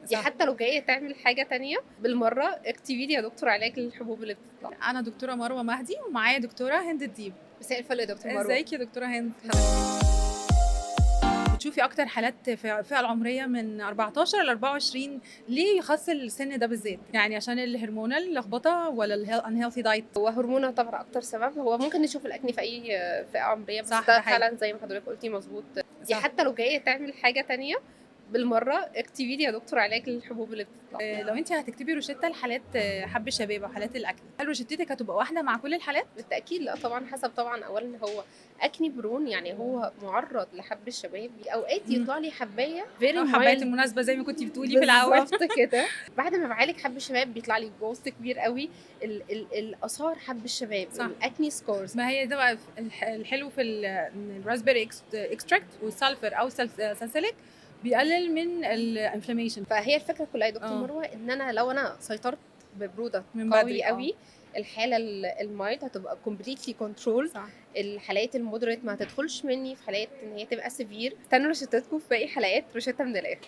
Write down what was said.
دي حتى لو جايه تعمل حاجه تانية بالمره اكتبي لي يا دكتور علاج للحبوب اللي بتطلع. انا دكتوره مروه مهدي ومعايا دكتوره هند الديب. مساء الفل يا دكتور مروه. ازيك يا دكتوره هند؟ بتشوفي اكتر حالات في الفئه العمريه من 14 ل 24، ليه يخص السن ده بالذات؟ يعني عشان الهرمونال لخبطه ولا الانهيلثي دايت؟ هو هرمونها طبعا اكتر سبب. هو ممكن نشوف الاكني في اي فئه عمريه، بس صح، ده ده حقيقي. فعلا زي ما حضرتك قلتي مظبوط. دي صح. حتى لو جايه تعمل حاجه تانية بالمره اكتبي لي يا دكتور علاج للحبوب اللي بتطلع. لو انت هتكتبي روشته لحالات حب الشباب او حالات الاكل، هل روشتتك هتبقى واحده مع كل الحالات؟ بالتاكيد لا طبعا، حسب طبعا. اولا هو اكني برون، يعني هو معرض لحب الشباب. اوقات يطلع لي حبايه فيري حبايه مايلد المناسبه زي ما كنتي بتقولي في الاول. بالظبط كده. بعد ما بعالج حب الشباب بيطلع لي بوست كبير قوي، الاثار حب الشباب، صح. الاكني سكورز. ما هي ده بقى الحلو في الراسبيري اكستراكت والسلفر او سالسيليك، بيقلل من الانفلاميشن. فهي الفكره كلها يا دكتور اه. مروه ان انا لو انا سيطرت ببرودكت من قوي بدري. قوي، الحاله المايلد هتبقى كومبليتلي كنترول. صح. الحالات المودريت ما هتدخلش مني في حالات ان هي تبقى سيفير. استنوا روشتتكم في باقي حلقات روشته من الاخر.